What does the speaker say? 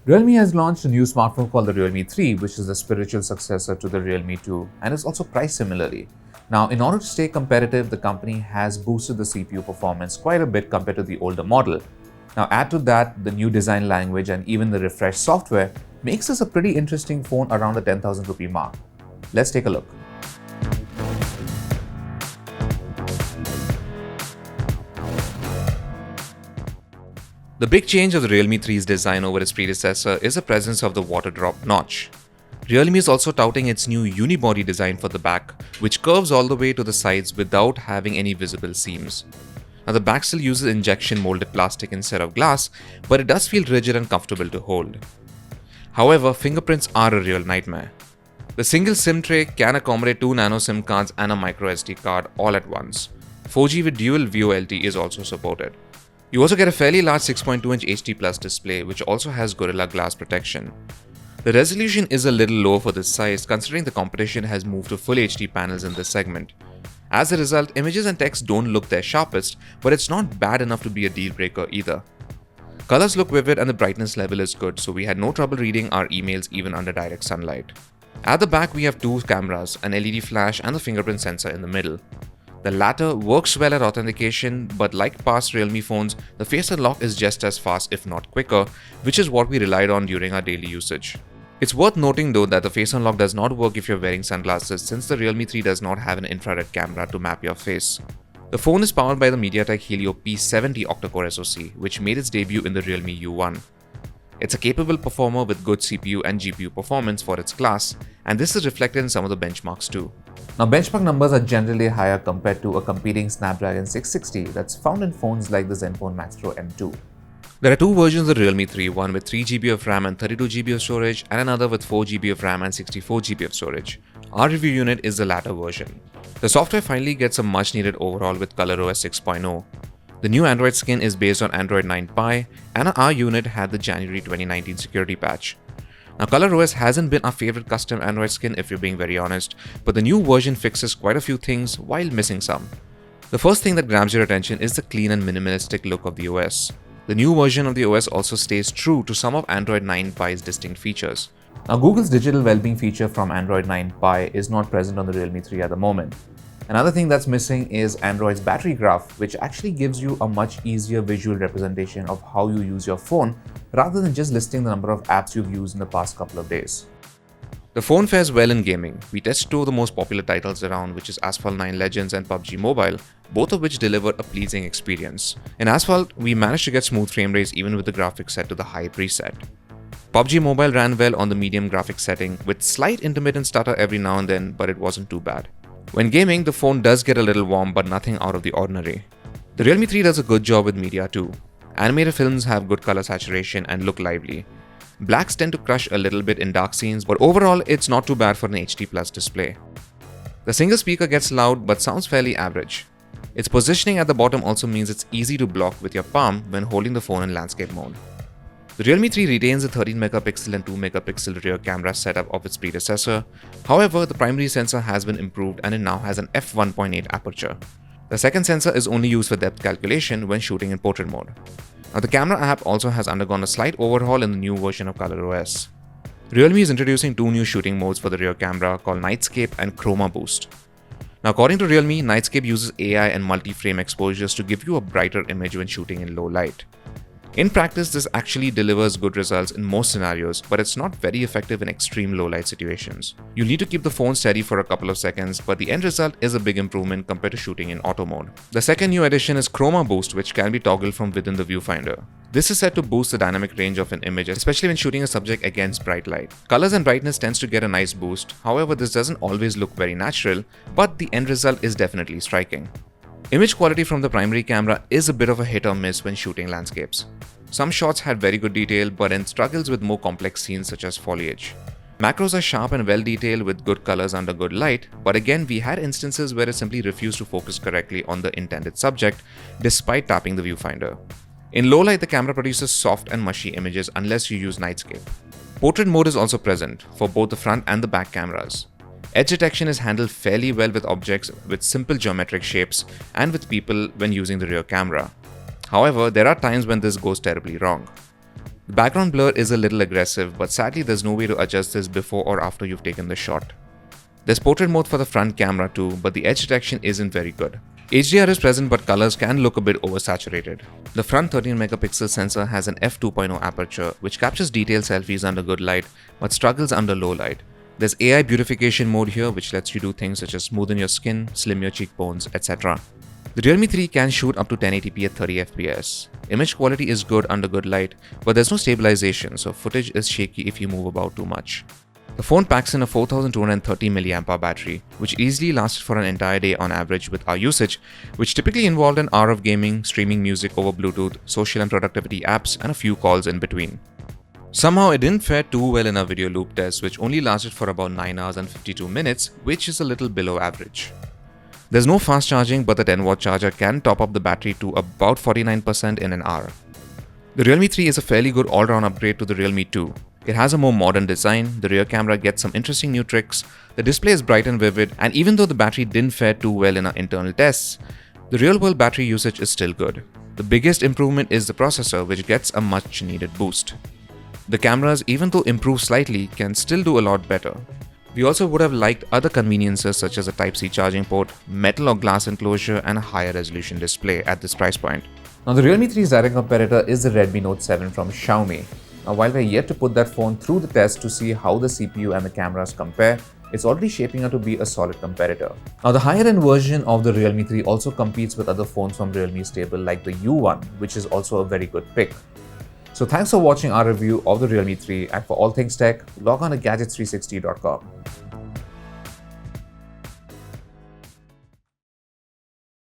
Realme has launched a new smartphone called the Realme 3, which is the spiritual successor to the Realme 2 and is also priced similarly. Now, in order to stay competitive, the company has boosted the CPU performance quite a bit compared to the older model. Now, add to that the new design language and even the refreshed software makes this a pretty interesting phone around the 10,000 rupee mark. Let's take a look. The big change of the Realme 3's design over its predecessor is the presence of the water drop notch. Realme is also touting its new unibody design for the back, which curves all the way to the sides without having any visible seams. Now the back still uses injection molded plastic instead of glass, but it does feel rigid and comfortable to hold. However, fingerprints are a real nightmare. The single SIM tray can accommodate 2 nano SIM cards and a micro SD card all at once. 4G with dual VoLTE is also supported. You also get a fairly large 6.2-inch HD Plus display, which also has Gorilla Glass protection. The resolution is a little low for this size, considering the competition has moved to Full HD panels in this segment. As a result, images and text don't look their sharpest, but it's not bad enough to be a deal breaker either. Colors look vivid and the brightness level is good, so we had no trouble reading our emails even under direct sunlight. At the back, we have two cameras, an LED flash and the fingerprint sensor in the middle. The latter works well at authentication, but like past Realme phones, the Face Unlock is just as fast if not quicker, which is what we relied on during our daily usage. It's worth noting though that the Face Unlock does not work if you're wearing sunglasses, since the Realme 3 does not have an infrared camera to map your face. The phone is powered by the MediaTek Helio P70 octa-core SoC, which made its debut in the Realme U1. It's a capable performer with good CPU and GPU performance for its class, and this is reflected in some of the benchmarks too. Now, benchmark numbers are generally higher compared to a competing Snapdragon 660 that's found in phones like the Zenfone Max Pro M2. There are two versions of Realme 3, one with 3GB of RAM and 32GB of storage, and another with 4GB of RAM and 64GB of storage. Our review unit is the latter version. The software finally gets a much needed overhaul with ColorOS 6.0. The new Android skin is based on Android 9 Pie, and our unit had the January 2019 security patch. Now, ColorOS hasn't been our favorite custom Android skin if you're being very honest, but the new version fixes quite a few things while missing some. The first thing that grabs your attention is the clean and minimalistic look of the OS. The new version of the OS also stays true to some of Android 9 Pie's distinct features. Now, Google's digital well-being feature from Android 9 Pie is not present on the Realme 3 at the moment. Another thing that's missing is Android's battery graph, which actually gives you a much easier visual representation of how you use your phone rather than just listing the number of apps you've used in the past couple of days. The phone fares well in gaming. We tested two of the most popular titles around, which is Asphalt 9 Legends and PUBG Mobile, both of which deliver a pleasing experience. In Asphalt, we managed to get smooth frame rates even with the graphics set to the high preset. PUBG Mobile ran well on the medium graphics setting, with slight intermittent stutter every now and then, but it wasn't too bad. When gaming, the phone does get a little warm, but nothing out of the ordinary. The Realme 3 does a good job with media too. Animated films have good color saturation and look lively. Blacks tend to crush a little bit in dark scenes, but overall it's not too bad for an HD Plus display. The single speaker gets loud but sounds fairly average. Its positioning at the bottom also means it's easy to block with your palm when holding the phone in landscape mode. The Realme 3 retains the 13 megapixel and 2 megapixel rear camera setup of its predecessor. However, the primary sensor has been improved and it now has an f1.8 aperture. The second sensor is only used for depth calculation when shooting in portrait mode. Now, the camera app also has undergone a slight overhaul in the new version of ColorOS. Realme is introducing two new shooting modes for the rear camera called Nightscape and Chroma Boost. Now, according to Realme, Nightscape uses AI and multi-frame exposures to give you a brighter image when shooting in low light. In practice, this actually delivers good results in most scenarios, but it's not very effective in extreme low light situations. You'll need to keep the phone steady for a couple of seconds, but the end result is a big improvement compared to shooting in auto mode. The second new addition is Chroma Boost, which can be toggled from within the viewfinder. This is set to boost the dynamic range of an image, especially when shooting a subject against bright light. Colors and brightness tends to get a nice boost, however this doesn't always look very natural, but the end result is definitely striking. Image quality from the primary camera is a bit of a hit or miss when shooting landscapes. Some shots had very good detail, but then struggles with more complex scenes such as foliage. Macros are sharp and well detailed with good colors under good light, but again we had instances where it simply refused to focus correctly on the intended subject despite tapping the viewfinder. In low light, the camera produces soft and mushy images unless you use Nightscape. Portrait mode is also present for both the front and the back cameras. Edge detection is handled fairly well with objects with simple geometric shapes and with people when using the rear camera. However, there are times when this goes terribly wrong. The background blur is a little aggressive, but sadly there's no way to adjust this before or after you've taken the shot. There's portrait mode for the front camera too, but the edge detection isn't very good. HDR is present, but colors can look a bit oversaturated. The front 13 megapixel sensor has an f2.0 aperture, which captures detailed selfies under good light, but struggles under low light. There's AI beautification mode here, which lets you do things such as smoothen your skin, slim your cheekbones, etc. The Realme 3 can shoot up to 1080p at 30 fps. Image quality is good under good light, but there's no stabilization, so footage is shaky if you move about too much. The phone packs in a 4230 mAh battery, which easily lasted for an entire day on average with our usage, which typically involved an hour of gaming, streaming music over Bluetooth, social and productivity apps, and a few calls in between. Somehow it didn't fare too well in our video loop test, which only lasted for about 9 hours and 52 minutes, which is a little below average. There's no fast charging, but the 10-watt charger can top up the battery to about 49% in an hour. The Realme 3 is a fairly good all-round upgrade to the Realme 2. It has a more modern design, the rear camera gets some interesting new tricks, the display is bright and vivid, and even though the battery didn't fare too well in our internal tests, the real-world battery usage is still good. The biggest improvement is the processor, which gets a much-needed boost. The cameras, even though improved slightly, can still do a lot better. We also would have liked other conveniences such as a Type-C charging port, metal or glass enclosure, and a higher resolution display at this price point. Now, the Realme 3's direct competitor is the Redmi Note 7 from Xiaomi. Now, while we're yet to put that phone through the test to see how the CPU and the cameras compare, it's already shaping up to be a solid competitor. Now, the higher-end version of the Realme 3 also competes with other phones from Realme's stable like the U1, which is also a very good pick. So thanks for watching our review of the Realme 3, and for all things tech, log on to gadgets360.com.